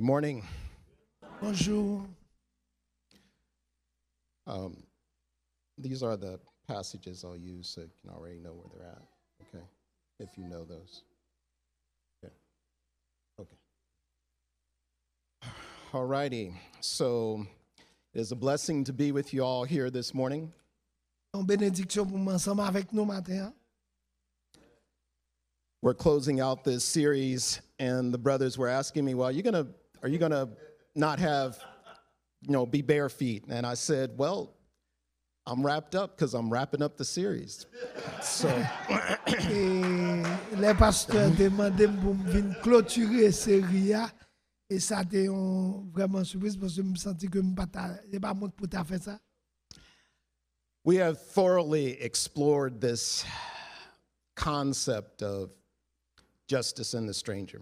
Good morning. Bonjour. These are the passages I'll use so you can already know where they're at, okay? If you know those. Okay. All righty. So it is a blessing to be with you all here this morning. Une bénédiction pour moi ensemble avec nous matin. We're closing out this series, and the brothers were asking me, well, are you gonna not have, be bare feet? And I said, well, I'm wrapped up because I'm wrapping up the series. So Et les pasteurs demandaient pour venir clôturer série et ça était vraiment surprise parce que je me sentis que je pas monte pour ta faire ça. we have thoroughly explored this concept of justice and the stranger.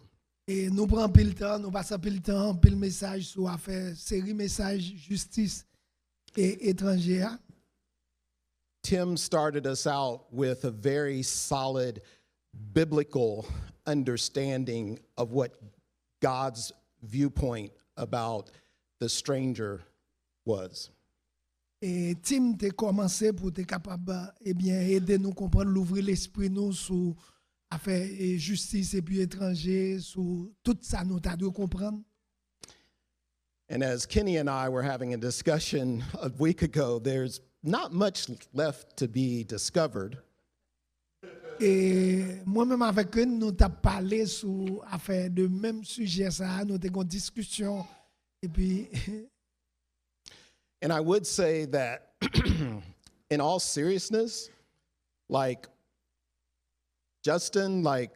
Et nous prenons pile temps, nous passons pile temps, pile message sur affaire série message justice et étrangère. Tim started us out with a very solid biblical understanding of what God's viewpoint about the stranger was. Et Tim t'a commencé pour être capable aider nous comprendre l'ouvrir l'esprit nous sur affaire justice et puis étranger sur tout ça nous t'a dû comprendre. And as Kenny and I were having a discussion a week ago, there's not much left to be discovered. Et moi-même avec eux, nous t'a parlé sur affaire de même sujet ça, nous t'ai une discussion et puis And I would say that in all seriousness, like Justin, my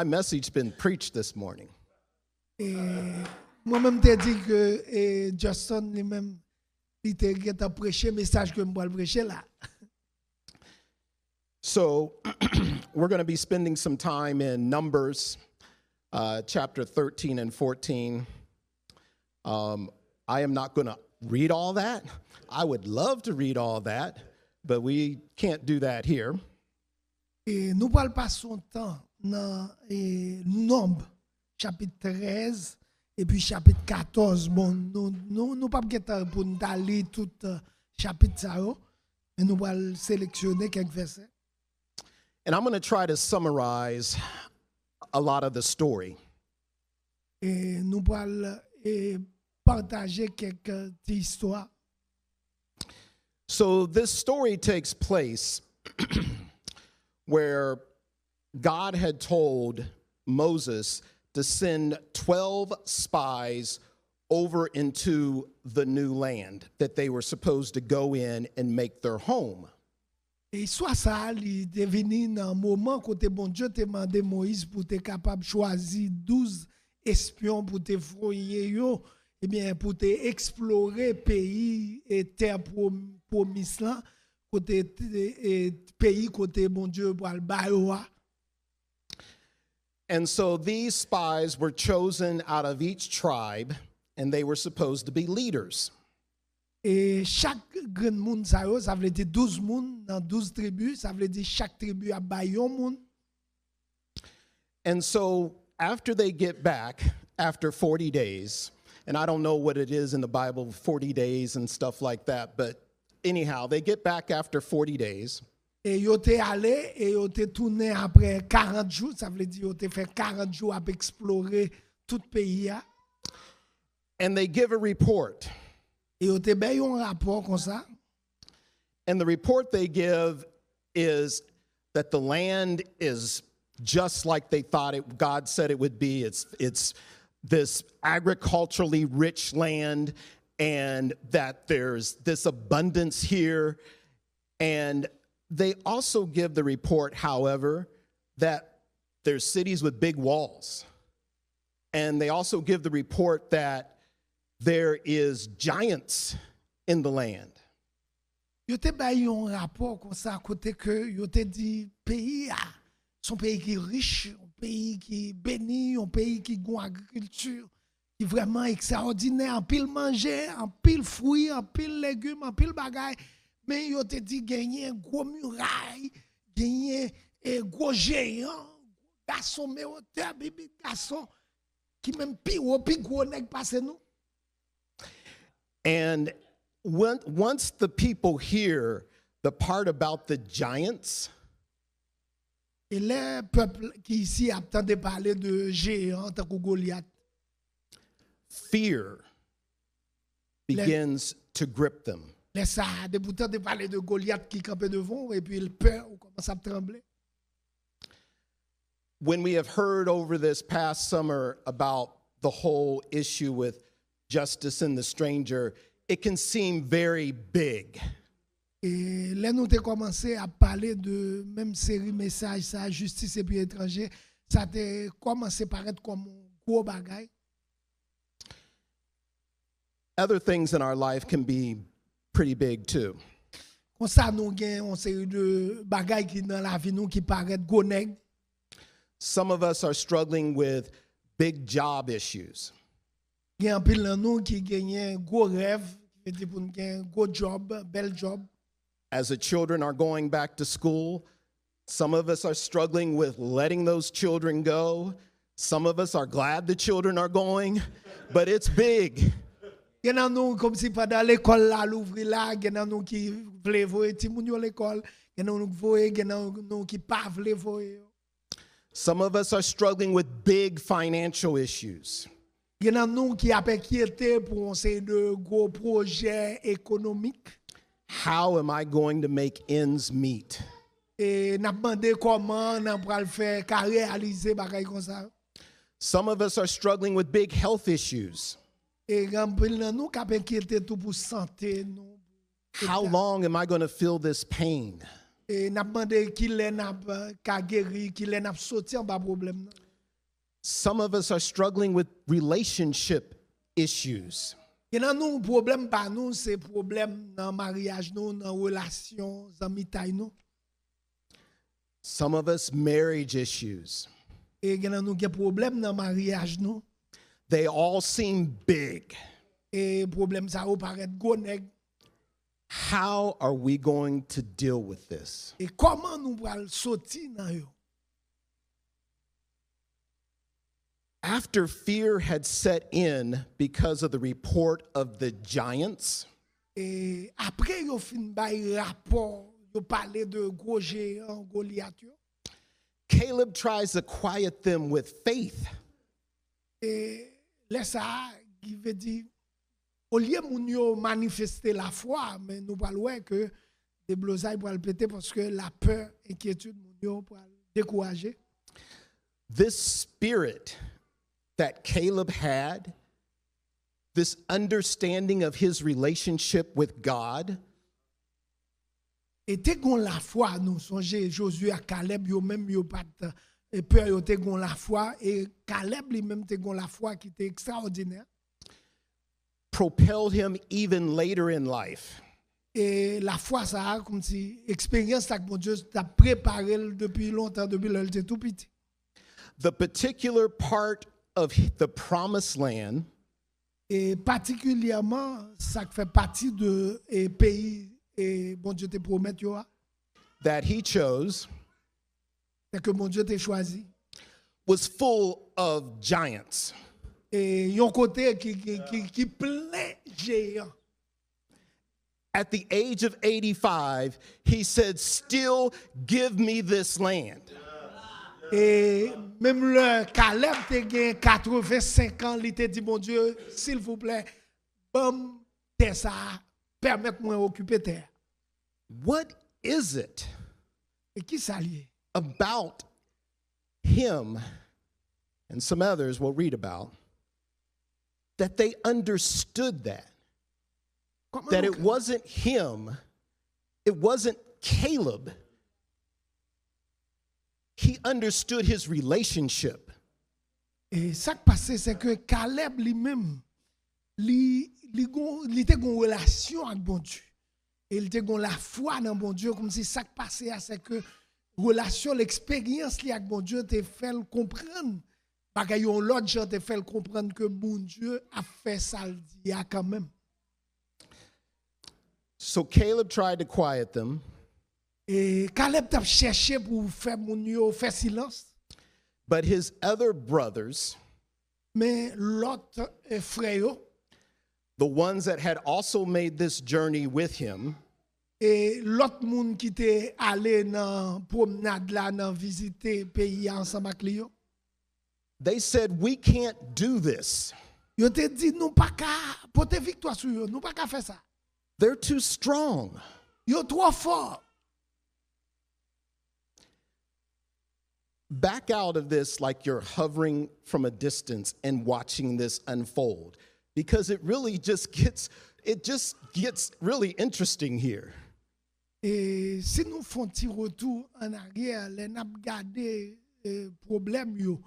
message been preached this morning. moi-même t'ai dit que Justin lui-même il t'a prêché message que moi prêcher là. So we're going to be spending some time in Numbers, chapter 13 and 14. I am not going to read all that. I would love to read all that, but we can't do that here. Et nous parlons pas son temps dans Nombre chapitre 13 et puis chapitre 14. Bon, nous pas pour nous lire tout chapitre ça, mais nous allons sélectionner quelques versets. And I'm going to try to summarize a lot of the story. Et nous allons partager quelques histoires. So this story takes place where God had told Moses to send 12 spies over into the new land that they were supposed to go in and make their home. Et soit ça, il est devenu dans un moment côté bon Dieu te demandé Moïse pour être capable de choisir 12 espions pour te fouiller yo, et bien pour te explorer pays et terre promise là, côté pays côté bon Dieu pour le bailler. And so these spies were chosen out of each tribe, and they were supposed to be leaders. Et chaque grand monde ça veut dire 12 monde dans 12 tribus, ça veut dire chaque tribu a baillé un monde. And so after they get back, after 40 days, and I don't know what it is in the Bible, 40 days and stuff like that, but anyhow, they get back after 40 days. Et yo te allé et yo te tourné après 40 jours, ça veut dire yo te fait 40 jours à explorer tout le pays. And they give a report. Et yo te bay un rapport comme ça. And the report they give is that the land is just like they thought God said it would be. It's this agriculturally rich land, and that there's this abundance here. And they also give the report, however, that there's cities with big walls. And they also give the report that there is giants in the land. Yo te bay un rapport comme ça côté que yo te dit pays son pays qui est riche, un pays qui est béni, un pays qui a une agriculture qui est vraiment extraordinaire, en pile manger, en pile fruits, en pile légumes, en pile bagaille. Mais yo te dit gagner un gros muraille, gagner un gros géant, garçon mais hauteur, bébé garçon qui même plus gros nèg passe nous. And once the people hear the part about the giants, Et les peuples qui ici attendent parler de géants tant que Goliath, fear begins to grip them. les ça de pourtant de parler de Goliath qui campait devant et puis le peur commence à trembler. When we have heard over this past summer about the whole issue with justice and the stranger, it can seem very big. Et là, nous avons commencé à parler de même série message, ça, justice et puis étranger, ça a commencé à paraître comme un gros bagage. Other things in our life can be pretty big too. Comme ça, nous avons une série de bagages qui dans la vie nous qui paraissent gros nèg. Some of us are struggling with big job issues. Il y a un pile dans nous qui gagne un gros rêve, qui dit pour nous gagner un gros job, bel job. As the children are going back to school, some of us are struggling with letting those children go. Some of us are glad the children are going, but it's big. Il y en a nous comme si pendant l'école là l'ouvrir là, il y en a nous qui veulent voir ti moun yo l'école, il y en a nous voyer, il y en a nous qui pas veulent voir. Some of us are struggling with big financial issues. Il y en a nous qui a inquiété pour un série de gros projets économiques. How am I going to make ends meet? Et n'a demandé comment on va le faire qu'à réaliser bagay comme ça. Some of us are struggling with big health issues. Et rempli dans nous qui a inquiété tout pour santé nous. How long am I going to feel this pain? Et n'a demandé qui l'est n'a qu'à guérir, qui l'est n'a sorti en bas problème. Some of us are struggling with relationship issues. Il y a nous problème pas nous, c'est problème dans mariage nous, dans relation, amis taille nous. Some of us marriage issues. Et il y a nous qui problème dans mariage nous. They all seem big. Et problème ça ou paraît gros nèg. How are we going to deal with this? Et comment nous allons sortir dans yo? After fear had set in because of the report of the giants, Et après yo fin bay rapport, yo parler de gros géants Goliath yo. Caleb tries to quiet them with faith. Et laisse ça qui veut dire au lieu moun yo manifester la foi, mais nous pas loin que des blosailles pour le péter parce que la peur, inquiétude moun yo pour décourager. This spirit that Caleb had, this understanding of his relationship with God, Et te gon la foi, nous songez Josué à Caleb, yo même yo pas et peur yo te gon la foi et Caleb lui même te gon la foi qui était extraordinaire. propelled him even later in life. Et la foi ça comme si expérience ça que mon Dieu t'a préparé depuis longtemps depuis qu'il était tout petit. The particular part of the promised land Et particulièrement ça fait partie de pays et bon Dieu te promet yo that he chose c'est que mon Dieu t'a choisi. was full of giants. Et yon côté qui plein géant. At the age of 85, he said, "Still give me this land." Et même le Caleb te gen 85 ans, il te dit mon Dieu, s'il vous plaît, bon terre ça, permettez-moi occuper terre. What is it Et qui ça lié? about him and some others we'll read about that they understood that it wasn't him, it wasn't Caleb. He understood his relationship. Et ça qui passe c'est que Caleb lui-même il était en relation avec bon Dieu. Et il était en la foi dans bon Dieu comme si ça qui passait c'est que relation l'expérience li avec bon Dieu te fait comprendre bagay yon l'autre gens te fait comprendre que bon Dieu a fait ça le dit quand même. So Caleb tried to quiet them, Et Caleb t'a cherché pour faire mon yo faire silence. but his other brothers Mais l'autre frère yo, the ones that had also made this journey with him, et l'autre monde qui était allé dans promenade là, dans visiter pays ensemble avec lui, they said, we can't do this. yo te dit nous pas qu'à porter victoire sur yo, nous pas qu'à faire ça. They're too strong. Yo trop fort. Back out of this like you're hovering from a distance and watching this unfold, because it just gets really interesting here. Et si nous faisons un petit retour en arrière, les n'a gardé problème yo,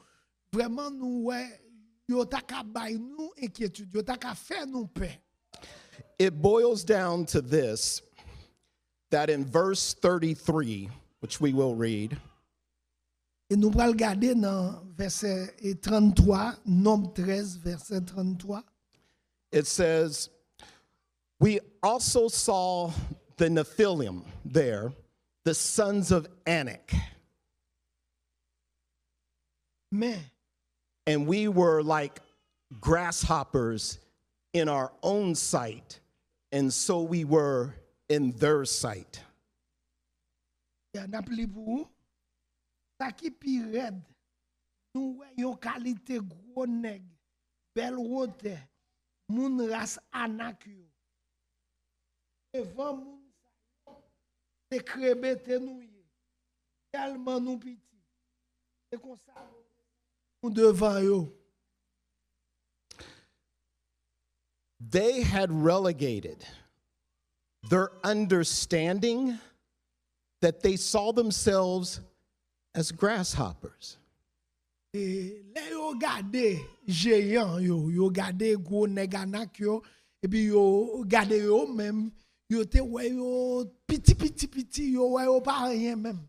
vraiment nous ouais, yo ta ka bay nous inquiétude, yo ta ka faire nous peur. It boils down to this, that in verse 33, which we will read, Et nous allons regarder dans verset 33, Nombre 13, verset 33. it says, we also saw the Nephilim there, the sons of Anak, Mais, and we were like grasshoppers in our own sight, and so we were in their sight. il y a un appli pour vous. Ça qui pi red, nous voyons qualité gros nèg, belle rote, moun race anak yo. Devant moun sa yo, te krebe nous ye. Tellement nous petit. C'est comme ça. Nous devant yo. They had relegated their understanding that they saw themselves as grasshoppers. Et là yo gade géant yo gade gros nèg anak yo, et puis yo gade yo même, yo te wè yo petit yo wè yo pas rien même.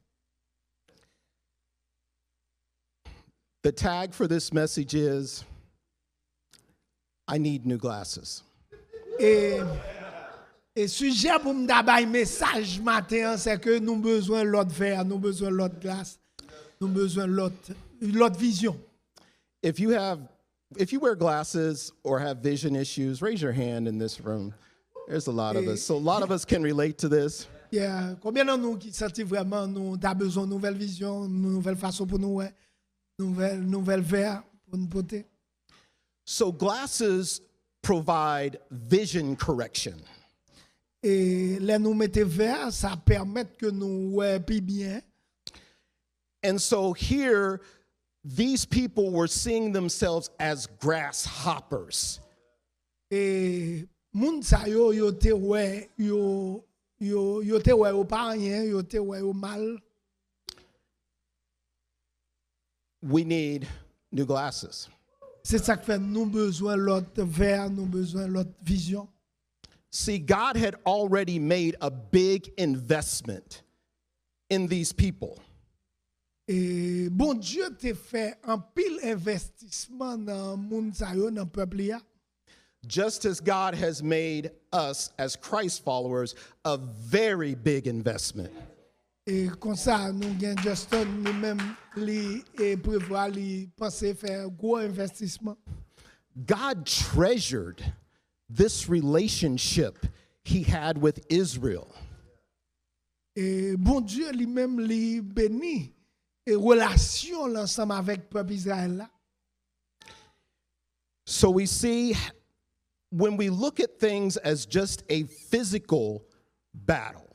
The tag for this message is, I need new glasses. Et sujet pour me d'abord message matin, c'est que nous besoin l'autre verre, nous besoin l'autre glace, nous besoin l'autre vision. If you wear glasses or have vision issues, raise your hand in this room. There's a lot of us. So a lot of us can relate to this. Yeah. Combien de nous qui sentent vraiment nous avons besoin de nouvelle vision, nouvelle façon pour nous, nouvelle verre pour nous porter. So glasses provide vision correction. Et là nous mettons verre, ça permet que nous ouais plus bien. And so here, these people were seeing themselves as grasshoppers. Et moun sa yo te ouais yo te ouais au pas rien, yo te ouais au mal. We need new glasses. C'est ça que fait nous besoin l'autre verre, nous besoin l'autre vision. See, God had already made a big investment in these people. Et bon Dieu t'a fait un pile investissement dans moun sa yo dans peuple ya. Just as God has made us as Christ followers a very big investment. Et comme ça nous gain Justin nous même li et prévoir li penser faire gros investissement. God treasured this relationship he had with Israel. Et bon Dieu lui-même li béni et relation l'ensemble avec peuple Israël là. So we see, when we look at things as just a physical battle,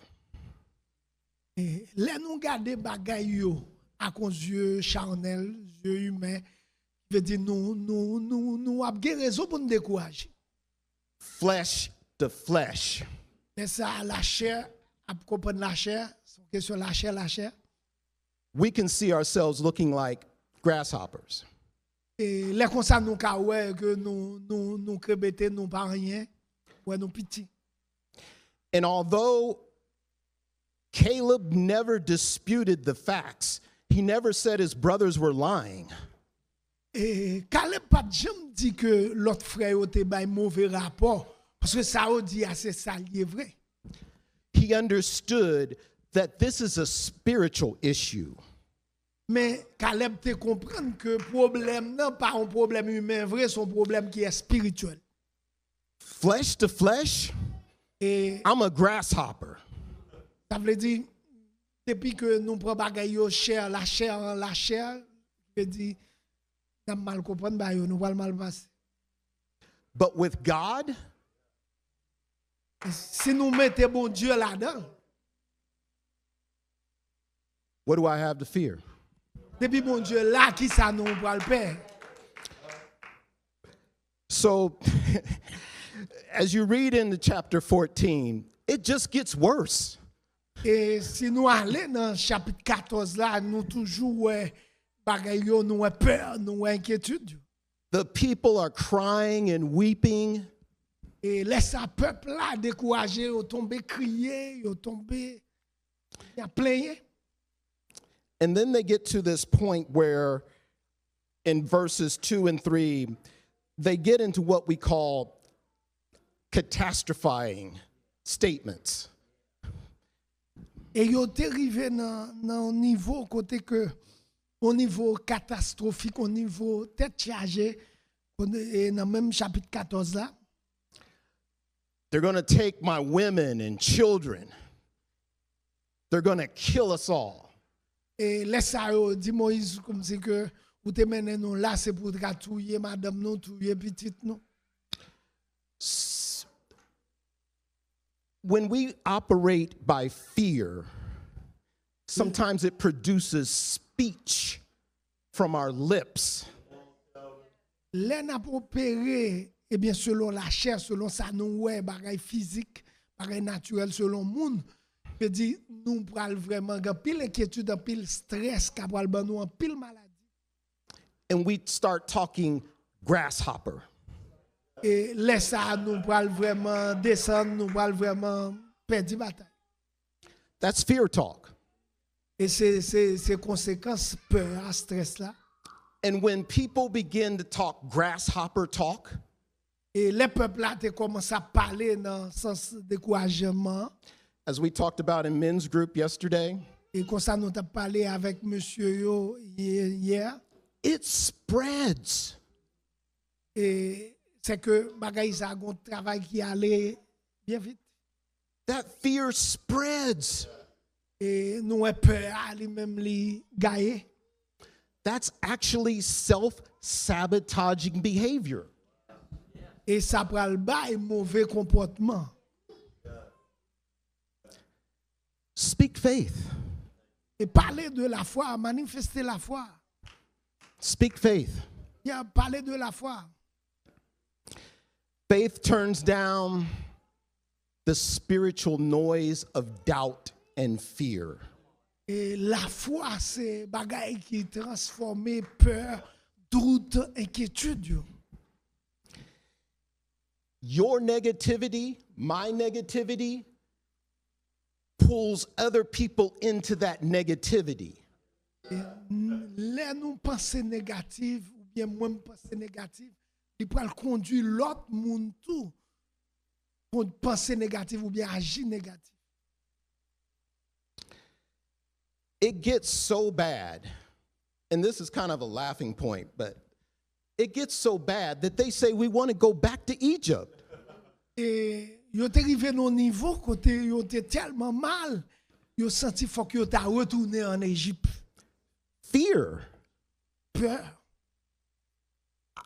Et là nous garder bagay yo à cause yeux charnel, yeux humains, veut dire nous a bien raison pour nous décourager. flesh to flesh. Mais ça la chair, à comprendre la chair, c'est une question la chair. We can see ourselves looking like grasshoppers. Et là comme ça nous ka ouais que nous crébété nous pas rien, ouais nous petit. And although Caleb never disputed the facts, he never said his brothers were lying. Et Caleb pas jamais dit que l'autre frère était bay mauvais rapport parce que ça a dit c'est ça lié vrai. He understood that this is a spiritual issue. Mais Caleb te comprendre que problème n'est pas un problème humain vrai, c'est un problème qui est spirituel. Flesh to flesh, Et I'm a grasshopper. ça veut dire, depuis que nous prenons bagaille yo chair, la chair, veut dire, nous mal comprendre, bah, nous va mal passer. But with God, Si nous mettons bon Dieu là-dedans, what do I have to fear? depuis bon Dieu là, qui ça nous va le faire? So, as you read into chapter 14, it just gets worse. Et si nous allons dans le chapitre 14 là, nous toujours bagaille yo, nous peur, nous inquiétude. The people are crying and weeping. Et laisse un peuple là découragé, ils tombé crier, ils tombé plaigner. And then they get to this point where in verses 2 and 3, they get into what we call catastrophizing statements. Et ils sont arrivés dans un niveau côté que, au niveau catastrophique, au niveau tête chargée, dans le même chapitre 14 là. They're going to take my women and children. They're going to kill us all. Et laisse ça dit Moïse comme si que vous te menez nous là c'est pour tuer madame nous, tuer petite nous. When we operate by fear, sometimes it produces speech from our lips. Là n'a pas opéré et bien selon la chair, selon ça nous ouais bagay physique, bagay naturel selon monde. Je dis nous pral vraiment gan pile inquiétude, pile stress, ka pral ban nous en pile maladie. And we start talking grasshopper. Et laisse ça nous pral vraiment descendre, nous pral vraiment perdre bataille. That's fear talk. Et c'est conséquences peur, stress là. And when people begin to talk grasshopper talk, et les peuples là te commencent à parler dans le sens de découragement. as we talked about in men's group yesterday, Et comme ça nous t'a parlé avec monsieur yo hier. it spreads. Et c'est que bagay ça un travail qui allait bien vite. That fear spreads. Et nous avons peur à lui-même li gailler. That's actually self-sabotaging behavior. Et ça pral bail mauvais comportement. Speak faith. Et parler de la foi, manifester la foi. Speak faith. Il y a parler de la foi. Faith turns down the spiritual noise of doubt and fear. Et la foi, c'est bagay qui transforme peur, doute, inquiétude. Yo. Your negativity, my negativity, pulls other people into that negativity. Et là, nous pensons négatif, ou bien moi, je pense négatif, il peut conduire l'autre monde tout pour penser négatif ou bien agir négatif. It gets so bad, and this is kind of a laughing point, but it gets so bad that they say we want to go back to Egypt. Et yo te arrivé dans niveau côté yo te tellement mal, yo senti faut que yo ta retourné en Égypte. Fear. Peur.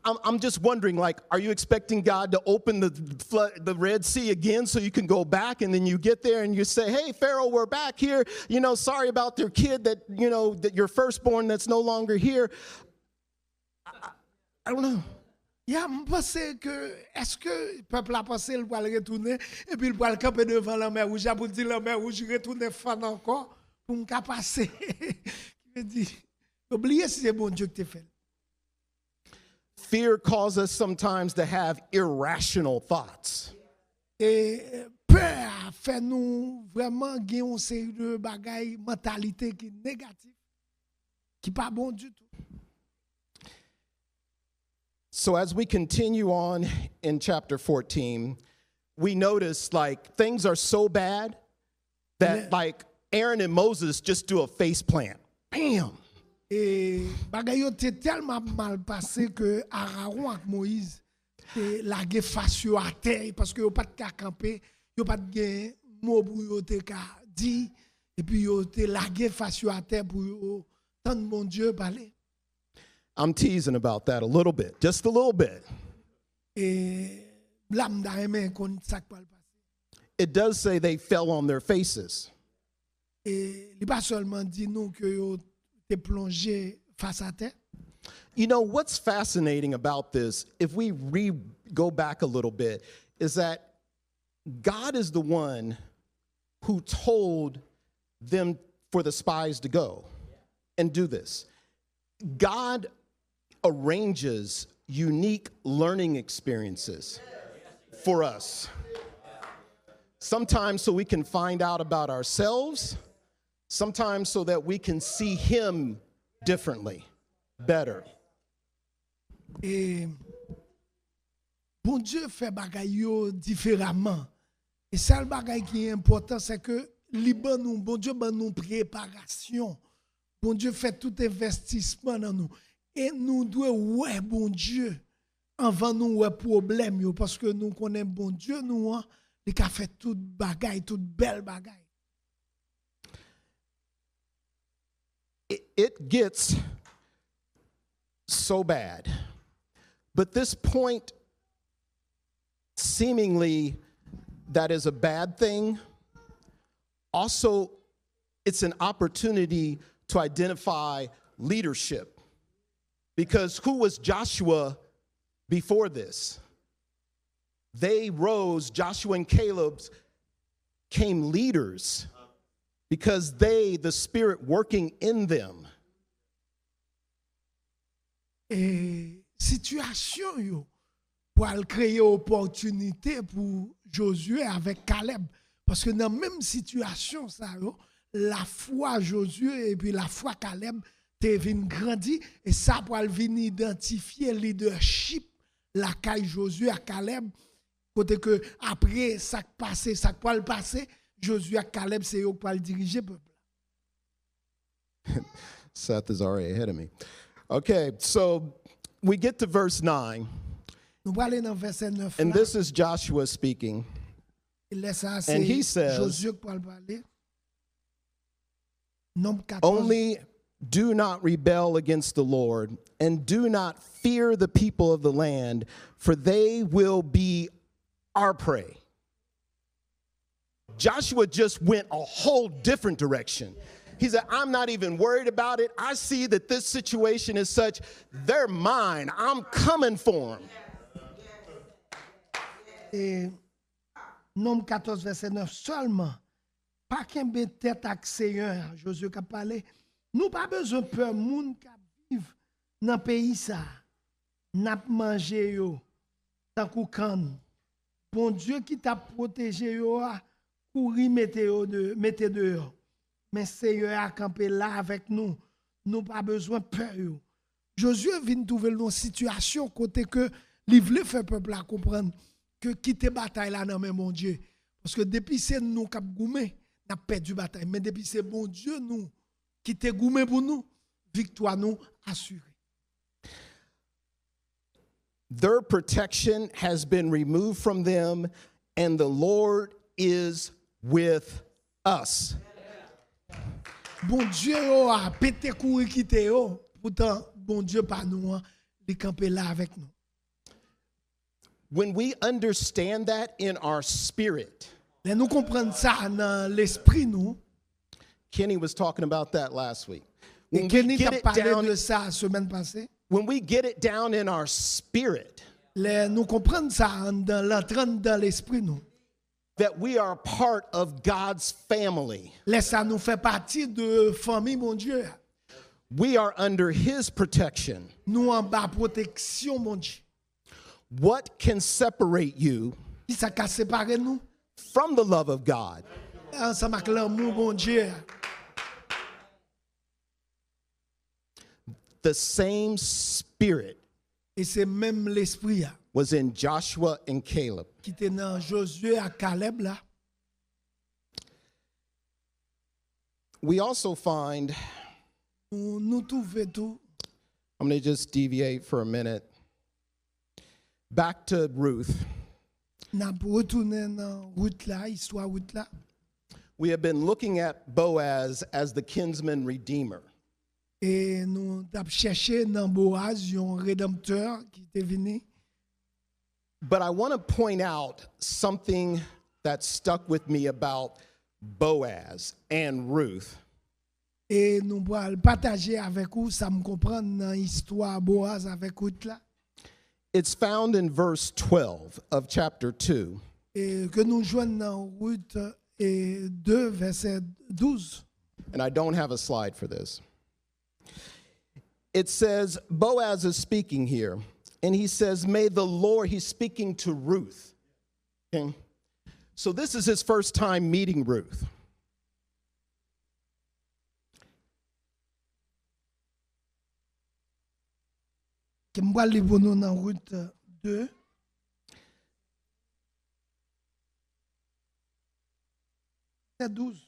I'm just wondering, like, are you expecting God to open the Red Sea again so you can go back, and then you get there and you say, hey, Pharaoh, we're back here. You know, sorry about their kid that, you know, that your firstborn that's no longer here. I don't know. Yeah, je pense que est-ce que le peuple a pensé qu'il va retourner et puis il va camper devant la mer rouge pour dire la mer rouge retourne fan encore pour me passer. Je dis, oubliez si c'est bon Dieu que tu fait. Fear causes us sometimes to have irrational thoughts. Et peur fait nous vraiment gagner une série de bagailles, mentalité qui est négative, qui pas bon du tout. So as we continue on in chapter 14, we notice like things are so bad that like Aaron and Moses just do a face plant. Bam. Et bagay yo te tellement mal passé que Aaron ak Moïse te lage face yo à terre parce que yo pas de ka camper, yo pas de gen mot pour yo te ka di et puis yo te lage face yo à terre pour yo tant mon Dieu parler. I'm teasing about that a little bit, just a little bit. Et blam da remen kon sak pal passé. It does say they fell on their faces. Et il pas seulement dit nous que yo te plongé face à terre. You know, what's fascinating about this, if we go back a little bit, is that God is the one who told them for the spies to go and do this. God arranges unique learning experiences for us. Sometimes so we can find out about ourselves, sometimes so that we can see Him differently, better. Et bon Dieu fait bagay yo différemment. Et ça le bagay qui est important, c'est que bon Dieu ban nous préparation. Bon Dieu fait tout investissement dans nous. Et nous devons ouais bon Dieu avant nous ouais problème yo parce que nous connaissons bon Dieu nous il a fait toute bagay, toute belle bagay. It gets so bad. But this point, seemingly, that is a bad thing. Also, it's an opportunity to identify leadership. Because who was Joshua before this? They rose, Joshua and Caleb came leaders because the Spirit working in them. Et situation yo pour créer opportunité pour Josué avec Caleb parce que dans la même situation ça yo, la foi Josué et puis la foi Caleb te vinn grandi et ça pour venir identifier leadership la caille Josué à Caleb côté que après ça passé ça pour le passer Josué à Caleb c'est eux pour le diriger peuple. Seth is already ahead of me. Okay, so we get to verse 9. Nous allons dans verset 9. And this is Joshua speaking. And he says, only do not rebel against the Lord, and do not fear the people of the land, for they will be our prey. Joshua just went a whole different direction. He said, I'm not even worried about it. I see that this situation is such, they're mine. I'm coming for them. Et Nombre 14, verset 9, seulement, pas qu'un tête avec Seigneur, Josué qui a parlé, nous pas besoin de peur, moun qui vivent dans le pays ça, n'a mangé yo, tant qu'on can. Bon Dieu qui t'a protégé yo, courir mettez dehors. Mais Seigneur a campé là avec nous, nous pas besoin de peur yo. Josué vient trouver une situation côté que il voulait faire peuple à comprendre que quitter bataille là dans mon Dieu parce que depuis c'est nous qui goumé n'a perdu bataille mais depuis c'est bon Dieu nous qui te goumé pour nous victoire nous assurée. Their protection has been removed from them and the Lord is with us. Bon Dieu a pété courir quitter yo pourtant bon Dieu pas nous il camper là avec nous. When we understand that in our spirit, nous comprenons ça dans l'esprit nous. Kenny was talking about that last week. When Kenny t'a parlé de ça semaine passée. When we get it down in our spirit, nous comprenons ça dans l'entrée dans l'esprit nous. That we are part of God's family. Ça nous fait partie de famille mon Dieu. We are under His protection. Nous en bas protection mon Dieu. What can separate you from the love of God? The same Spirit was in Joshua and Caleb. We also find nous trouvons tout. I'm going to just deviate for a minute. Back to Ruth. N'a retourner dans route là, histoire route là. We have been looking at Boaz as the kinsman redeemer. Et nous avons cherché dans Boaz un rédempteur qui était venu. But I want to point out something that stuck with me about Boaz and Ruth. Et nous allons partager avec vous, ça me comprend dans l'histoire Boaz avec Ruth là. It's found in verse 12 of chapter 2. Et que nous joignons dans Ruth 2, verset 12. And I don't have a slide for this. It says, Boaz is speaking here, and he says, may the Lord, he's speaking to Ruth. Okay? So this is his first time meeting Ruth. Que me aller pour nous dans Ruth 2. Verset 12.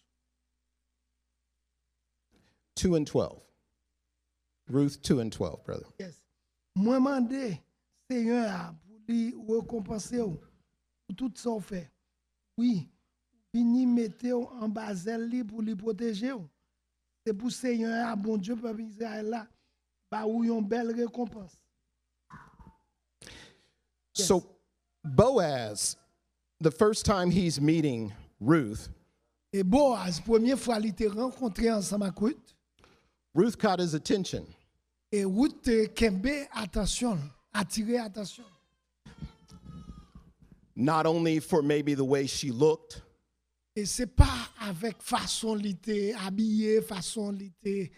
2 and 12. Ruth 2 and 12, brother. Yes. Moi mandé Seigneur pour lui récompenser pour tout ça fait. Oui, vini mettre en basel li pour lui protéger. C'est pour Seigneur bon Dieu peuple Israël là ba ou une belle récompense. Yes. So Boaz, the first time he's meeting Ruth, Et Boaz, première fois il était rencontré ensemble avec Ruth. Ruth caught his attention. Et Ruth kembe attention, attiré attention. Not only for maybe the way she looked, Et c'est pas avec façon il était habillé, façon il était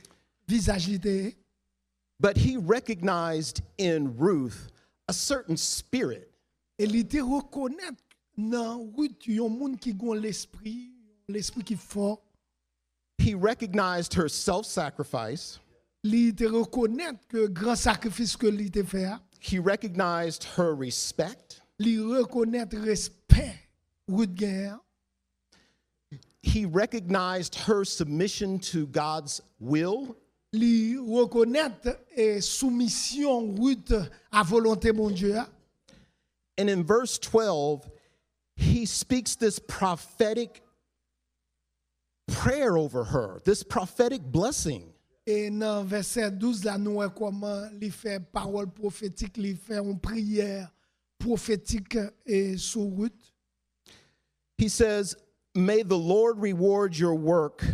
visage il était. but he recognized in Ruth a certain spirit. Et il était reconnaître dans Ruth un monde qui a l'esprit qui est fort. He recognized her self-sacrifice. Il était reconnaître que grand sacrifice que il était fait. He recognized her respect. Il reconnaître respect Ruth gagne. He recognized her submission to God's will. Il reconnaître soumission Ruth à volonté mon Dieu. And in verse 12, he speaks this prophetic prayer over her, this prophetic blessing. Et dans verset 12 là nous voyons comment il fait parole prophétique, il fait une prière prophétique sur Ruth. He says, may the Lord reward your work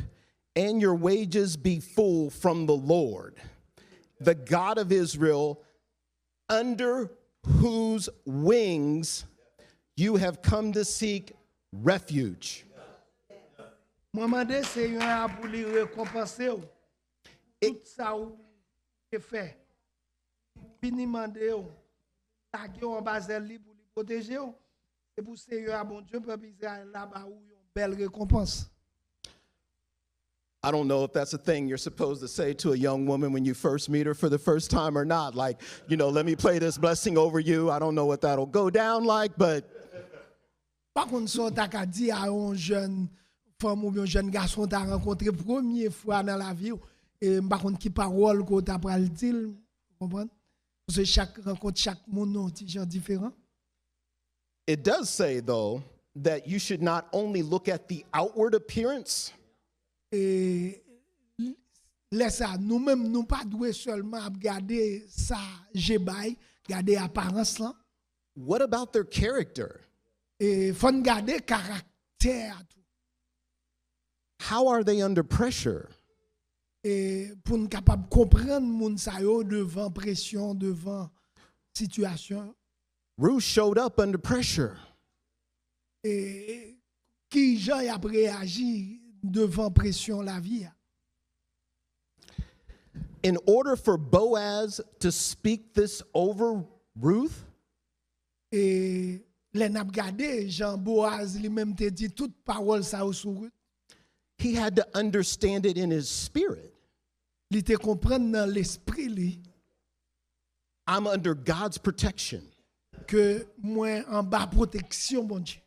and your wages be full from the Lord, the God of Israel, under whose wings you have come to seek refuge. Moi demande Seigneur pour lui récompenser tout ça ou fait. Fini demander taguer en basel li pour lui protéger. C'est pour Seigneur bon Dieu peuple Israël là-bas où une belle récompense. I don't know if that's a thing you're supposed to say to a young woman when you first meet her for the first time or not. Like, you know, let me play this blessing over you. I don't know what that'll go down like, but. Par contre, ça t'a dit à un jeune femme ou un jeune garçon t'a rencontré première fois dans la vie et par contre qui parole qu'on t'a pral dire, comprendre? Parce que chaque rencontre chaque monde est genre différent. It does say though that you should not only look at the outward appearance. Et laisse ça, nous-mêmes, nous pas doués seulement regarder ça, regarder apparence là. What about their character? Et faut regarder caractère. How are they under pressure? Et pour nous capable comprendre moun sa yo devant pression, devant situation. Ruth showed up under pressure. Et qui Jean a réagi devant pression la vie. In order for Boaz to speak this over Ruth, et les n'a regardé Jean Boaz lui-même te dit toute parole ça sur Ruth. he had to understand it in his spirit. Il te comprendre dans l'esprit li I'm under God's protection. que moi en bas protection mon Dieu.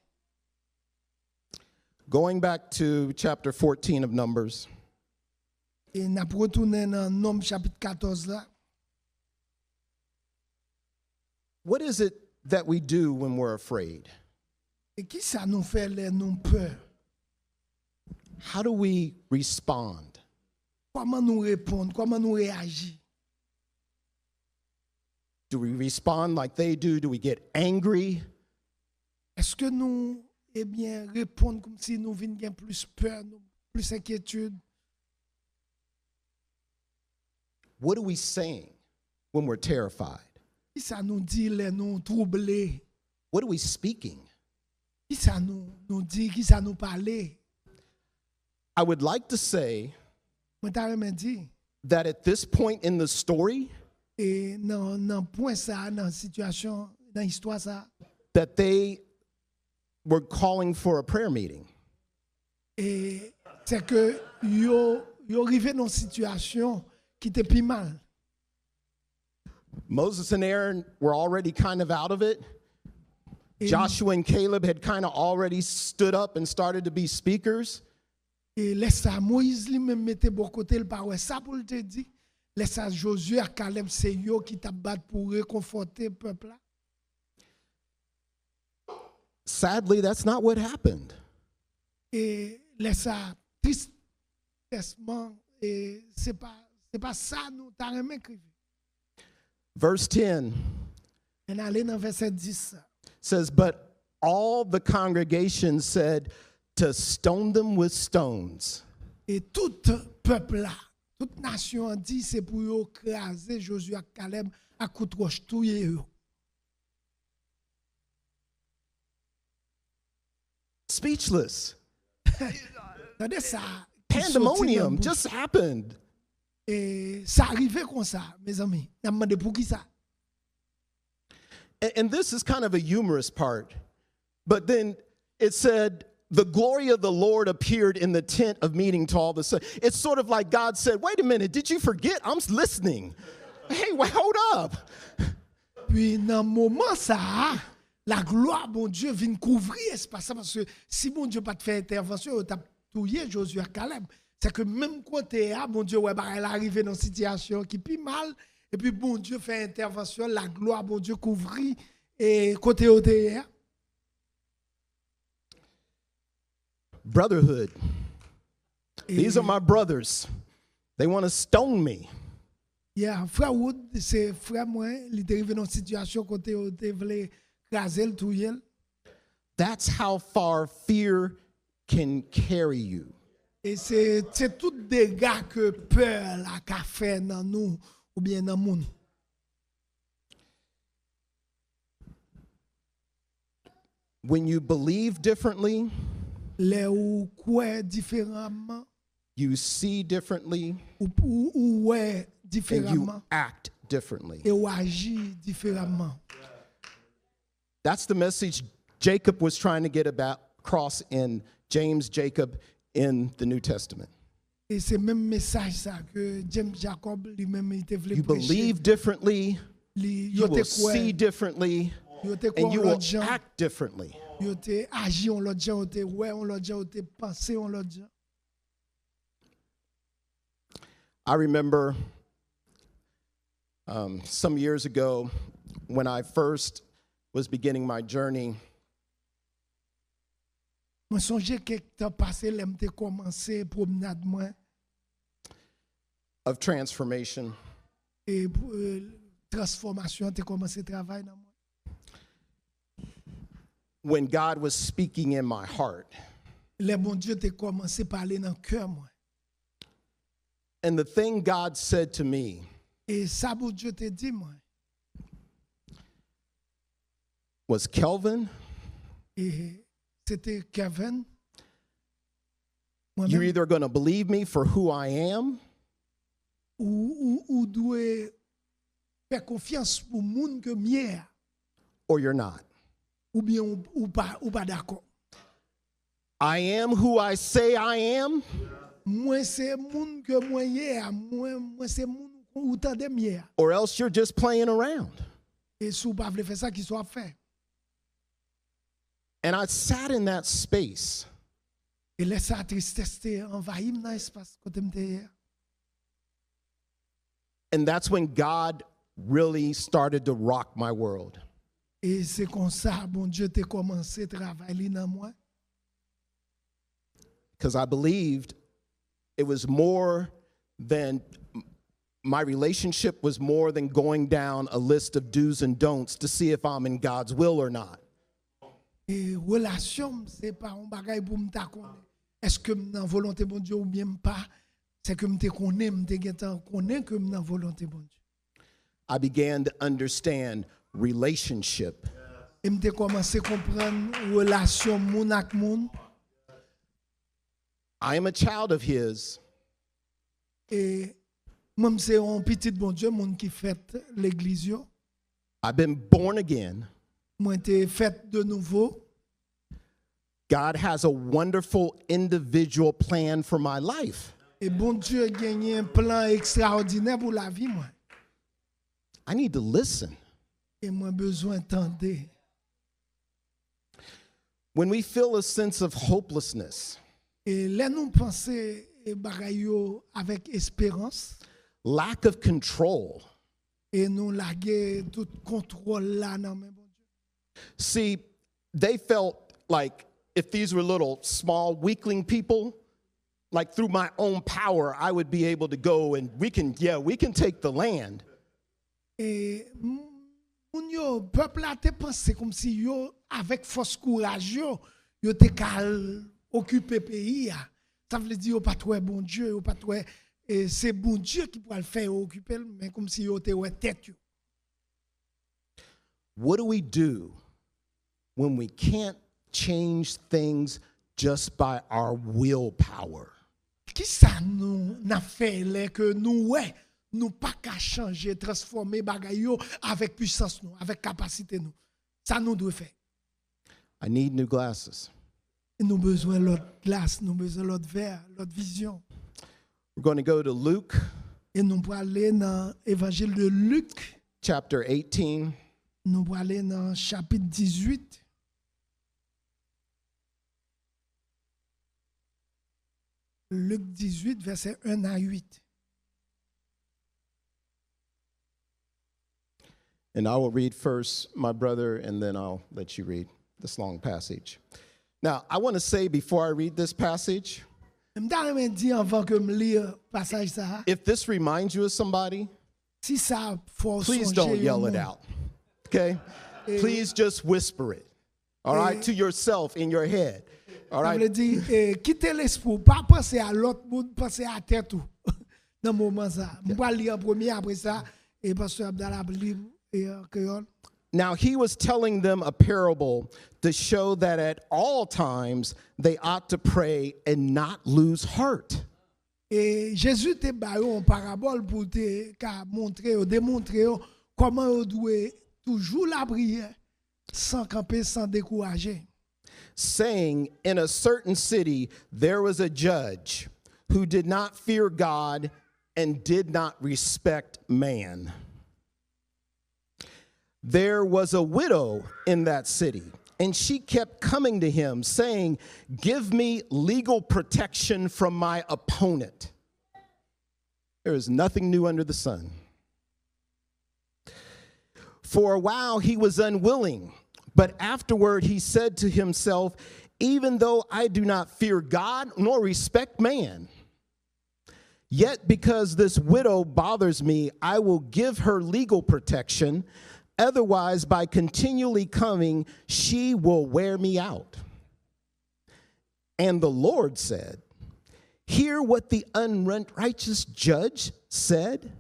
Going back to chapter 14 of Numbers. Et n'a retourné dans Nom chapitre 14 là. What is it that we do when we're afraid? Et qui ça nous fait les nous peur? How do we respond? Comment nous répondre? Comment nous réagir? Do we respond like they do? Do we get angry? Est-ce que nous répondre comme si nous venions plus peur, plus inquiétude? What are we saying when we're terrified? Qui ça nous dit les nous troubler? What are we speaking? Qui ça nous dit, qui ça nous parle? I would like to say Moi t'avais me dit that at this point in the story, et dans point ça, dans situation, dans histoire ça, that they were calling for a prayer meeting. et c'est que yo arrivé dans une situation qui était plus mal. Moses and Aaron were already kind of out of it. Joshua and Caleb had kind of already stood up and started to be speakers. Et laisse ça Moïse lui-même mettait bon côté le parole ça pour te dire. Laisse ça Josué et Caleb c'est yo qui t'a battu pour réconforter le peuple là. Sadly, that's not what happened. Et laisse ça tristessement et c'est pas ça nous t'a remis écrit. Verse 10 On allait dans verset 10. says, "But all the congregation said to stone them with stones." Et tout peuple là, toute nation a dit c'est pour yo craser Josué et Caleb à coup de roche touyer yo. Speechless. Regardez ça. Pandemonium just happened. Et ça arrivait comme ça, mes amis. On m'a demandé pour qui ça? And this is kind of a humorous part. But then it said, the glory of the Lord appeared in the tent of meeting to all the saints. It's sort of like God said, wait a minute, did you forget? I'm listening. Hey, hold up. Puis dans moment ça, la gloire bon Dieu vient couvrir espace parce que si bon Dieu pas te fait intervention, il t'a touillé Josué et Caleb. C'est que même côté bon Dieu ouais bah elle arrivé dans une situation qui plus mal et puis bon Dieu fait intervention, la gloire bon Dieu couvrir et côté côté. Brotherhood. These are my brothers. They want to stone me. Yeah, frère Wood, c'est frère moi, il est arrivé dans une situation côté côté voulait craser le touyer. That's how far fear can carry you. Et c'est tout dégâts que peur la qu'a fait dans nous ou bien dans le monde. When you believe differently, Les ou quoi différemment you see differently, ou ouais and you différemment act differently. et ou agit différemment. That's the message Jacob was trying to get across in James Jacob in the New Testament. Et c'est même message ça que James Jacob lui-même il te voulait You prêcher. believe differently, you will see Yo differently, te and you will l'autre gens, act differently. yo te agi on l'autre gens, yo te ouais on l'autre gens, yo te pensé on l'autre gens. I remember some years ago when I first was beginning my journey. Moi songe quelques temps passé l'aime te commencé promenade moi Of transformation. et transformation te commencé travail dans moi. When God was speaking in my heart. Le bon Dieu te commencé parler dans cœur moi. And the thing God said to me Et ça bon Dieu te dit moi. was, Kelvin, Et c'était Kevin. you're Moi-même, either going to believe me for who I am, ou doit faire confiance pour monde que mieux or you're not. ou bien ou pas d'accord. I am who I say I am, Moi c'est monde que moi hier, moi c'est monde ou tande mieux. or else you're just playing around. Et si vous pas voulez faire ça qui soit fait. And I sat in that space Et laisse ça tristesse envahir dans l'espace côté m'était. And that's when God really started to rock my world. Et c'est comme ça, bon Dieu, t'a commencé à travailler dans moi. Because I believed it was more than, my relationship was more than going down a list of do's and don'ts to see if I'm in God's will or not. Et relation, c'est pas un bagage pour me connaître. Est-ce que je dans volonté bon Dieu ou bien pas? C'est que je connais, que je dans volonté bon Dieu. I began to understand relationship. Et je commencé à comprendre relation moun ak moun. I am a child of His. Et même c'est un petit bon Dieu, moun qui fait l'église yo. I've been born again. Moi été fait de nouveau. God has a wonderful individual plan for my life. Et bon Dieu a gagné un plan extraordinaire pour la vie moi. I need to listen. Et moi besoin d'entendre. When we feel a sense of hopelessness, Et là nous penser bagay yo avec espérance lack of control, et nous laguer tout contrôle là dans main bon Dieu. see, they felt like if these were little small weakling people, like through my own power, I would be able to go and we can take the land. Et moun yo peuple là te pensé comme si yo avec force courage yo te kal occuper pays ya. Ça veut dire yo pas trop bon Dieu, yo pas trop et c'est bon Dieu qui pourra le faire occuper mais comme si yo te ouais tête yo. What do we do when we can't change things just by our willpower? Qui ça nous n'a fait là que nous pas qu'à changer, transformer bagay yo avec puissance nous, avec capacité nous. Ça nous doit faire. I need new glasses. Et nous besoin l'autre glace, nous besoin l'autre verre, l'autre vision. We're going to go to Luke Et nous pour aller dans évangile de Luc, chapter 18. nous pour aller dans chapitre 18. Luc 18 verset 1 à 8. And I will read first, my brother, and then I'll let you read this long passage. Now, I want to say before I read this passage, M'dame dit avant que me lire passage ça, if this reminds you of somebody, si ça faut please songer don't yo yell it moun. out. Okay? Please just whisper it. All right? To yourself in your head. All Ça right? veut dire quitter l'esprit, pas penser à l'autre monde, penser à tête tout. Dans le moment ça, on va lire en premier après ça et pasteur Abdallah lire et créole. Now, he was telling them a parable to show that at all times they ought to pray and not lose heart. Et Jésus te ba yo en parabole pour te montrer, démontrer comment on doit toujours la prière sans camper, sans décourager. Saying, in a certain city there was a judge who did not fear God and did not respect man. There was a widow in that city, and she kept coming to him saying, "Give me legal protection from my opponent." There is nothing new under the sun. For a while he was unwilling, but afterward he said to himself, "Even though I do not fear God nor respect man, yet because this widow bothers me, I will give her legal protection. Otherwise, by continually coming, she will wear me out." And the Lord said, "Hear what the unrighteous judge said.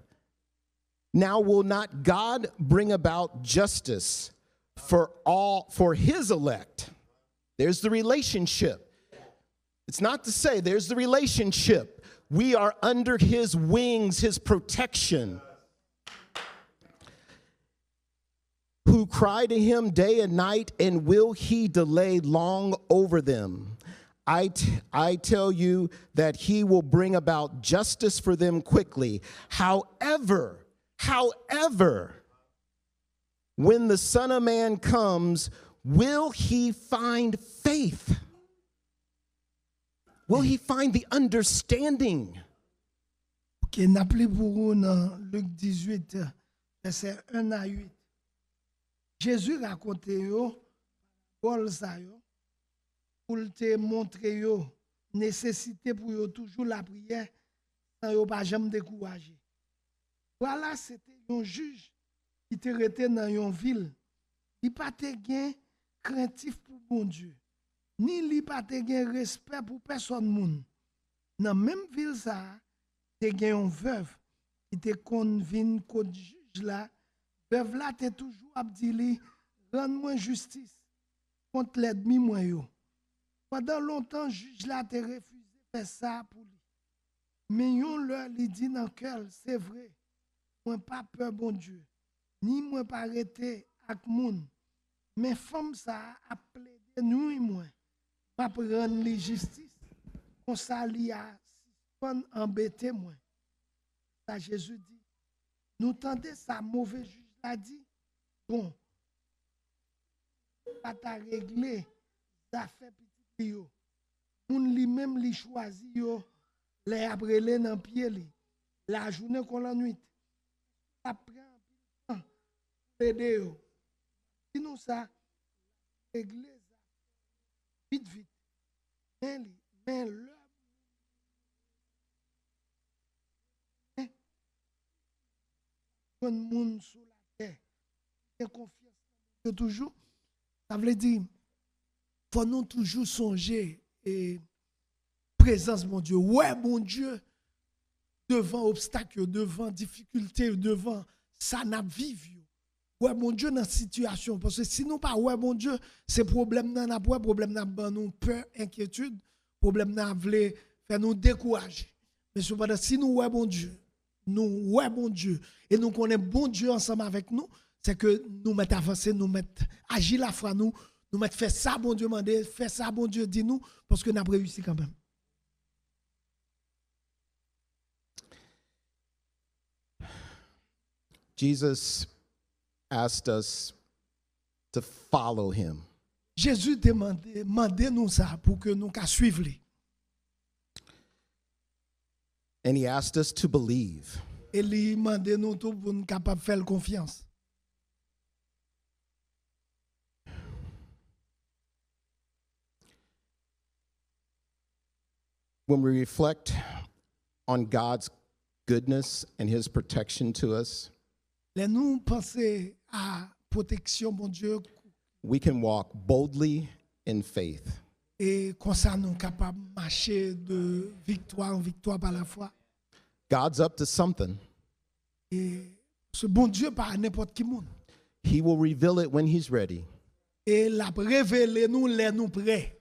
Now will not God bring about justice for his elect?" There's the relationship. It's not to say, there's the relationship. We are under his wings, his protection. "Who cry to him day and night, and will he delay long over them? I tell you that he will bring about justice for them quickly. However, when the Son of Man comes, will he find faith? Will he find the understanding?" Qui n'a plus pour nous dans Luc 18, verset 1 à 8. Jésus racontait yo, Paul sa yo, pour te montrer yo, nécessité pour yo toujours la prière, sans yo pas jamais décourager. Voilà, c'était un juge qui te resté dans une ville. Il pas te gain craintif pour bon Dieu. Ni li pas te gain respect pour personne moun. Dans même ville ça, te gain une veuve qui te convient qu'au juge là, veuve là te toujours a dit li rends-moi justice contre l'ennemi moi yo. Pendant longtemps juge là te refusé faire ça pour lui. Mais yon leur li dit dans cœur, c'est vrai. Moi pas peur bon Dieu. Ni moi pas arrêter ak moun. Mais femme ça a plaidé nous et moi. Pas prendre la justice. On s'allie à embêter moi. Ça Jésus dit. Nous tendez ça mauvais juge l'a dit. Bon. Pas ta régler ça fait petit yo. Moun li même li choisi yo les après les dans pied li. La journée qu'on la nuit. Après aider yo. Sinon ça régler ça vite vite. Mais le monde sur la terre, et confiance toujours, ça veut dire, faut nous toujours songer et présence mon Dieu. Ouais, mon Dieu, devant obstacle, devant difficulté, devant ça n'a vivre. Ouais, mon Dieu, dans la situation. Parce que sinon, pas ouais, mon Dieu, c'est problème dans la problème dans nous peur, inquiétude, problème dans vle faire nous décourager. Mais cependant, si nous ouais, mon Dieu, nous ouais, bon Dieu, et nous connaissons bon Dieu ensemble avec nous, c'est que nous mettons avancer, nous mettons agir la foi, nous mettons faire ça, bon Dieu mandé, faire ça, bon Dieu dit nous, parce que nous avons réussi quand même. Jesus asked us to follow him. Jésus demandait nous ça pour que nous puissions suivre. And he asked us to believe. Et il demandait nous tout pour nous capables de faire confiance. When we reflect on God's goodness and his protection to us, Les nous penser à protection, bon Dieu, we can walk boldly in faith. et comme ça nous capables de marcher de victoire en victoire par la foi. God's up to something. Et ce bon Dieu par n'importe qui monde. He will reveal it when he's ready. Et la révéler nous les nous prêts.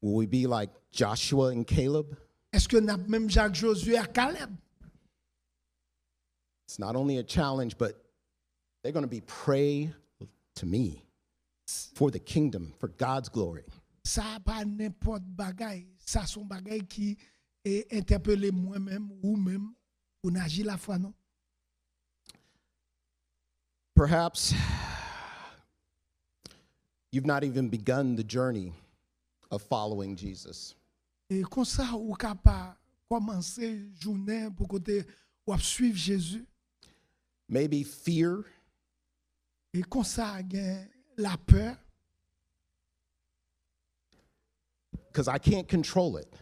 Will we be like Joshua and Caleb? Est-ce que nous même Jacques Josué à Caleb? It's not only a challenge, but they're going to be pray to me for the kingdom, for God's glory. Ça pas n'importe bagaille, ça sont bagaille qui est interpellé moi-même ou même pour agir la foi non. Perhaps you've not even begun the journey of following Jesus. Et comme ça ou capable commencer journée pour côté ou suivre Jésus. Maybe fear, Et comme ça la peur. because I can't control it.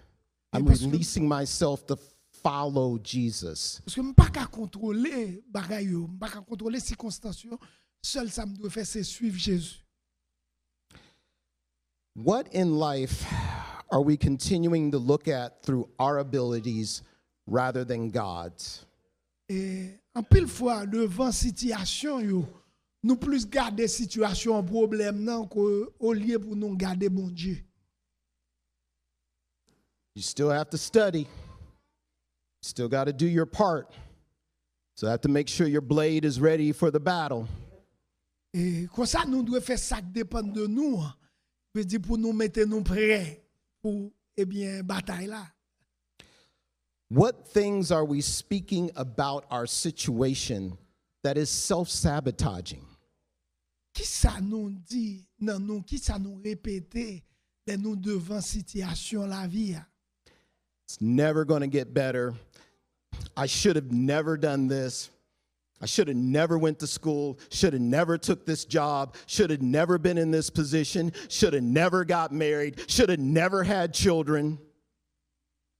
I'm parce que- releasing myself to follow Jesus. Parce que je ne peux pas contrôler bagaille, je ne peux pas contrôler les circonstances. Seul ça me doit faire c'est suivre Jésus. What in life are we continuing to look at through our abilities rather than God's? Et en pile fois devant situation yo, nous plus garder situation problème non qu'au lieu pour nous garder bon Dieu. You still have to study. Still got to do your part. So I have to make sure your blade is ready for the battle. Et comme ça nous devons faire ça qui dépend de nous. Veut dire pour nous mettre nous prêts pour bataille là. What things are we speaking about our situation that is self-sabotaging? Qui ça nous dit non nous qui ça nous répéter les nous devant situation la vie. It's never going to get better. I should have never done this. I should have never went to school, should have never took this job, should have never been in this position, should have never got married, should have never had children.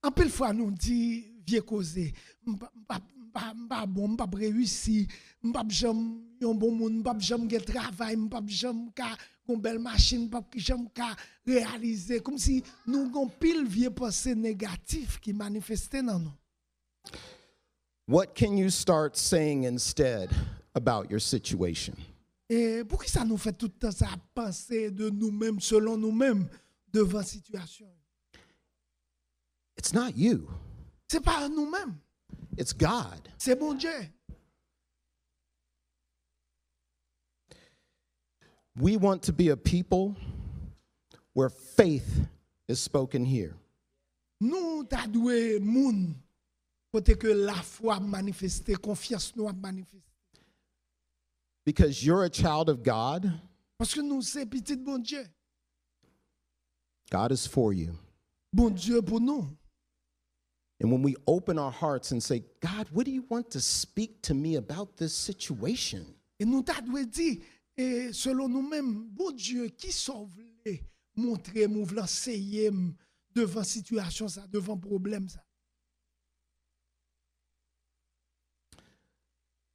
En pile fois nous dit vieux causé, m'pa bon, m'pa réussi, m'pa jam yon bon monde, m'pa jam gen travail, m'pa jam ka gon belle machine, m'pa jam ka réaliser comme si nous gon pile vieux pensée négatif qui manifestait dans nous. What can you start saying instead about your situation? Et pour qui ça nous fait tout le temps ça penser de nous-mêmes selon nous-mêmes devant situation? It's not you. C'est pas nous-mêmes, It's God. c'est bon Dieu. We want to be a people where faith is spoken here. Nous ta doué moun côté que la foi manifester, confiance nous a manifester. Because you're a child of God, Parce que nous c'est petit bon Dieu. God is for you. Bon Dieu pour nous. And when we open our hearts and say, God, what do you want to speak to me about this situation? Et nous ta doué dire et selon nous-mêmes, bon Dieu qui sauve les montrer nous l'enseigner devant situation ça, devant problème ça.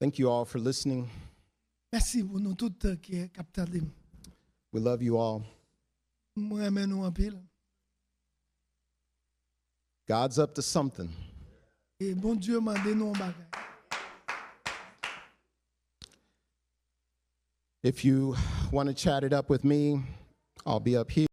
Thank you all for listening. Merci pour nous toutes qui est capteur. We love you all. Moi aime nous en pile. God's up to something. Et bon Dieu m'a donné nous bagage. If you want to chat it up with me, I'll be up here.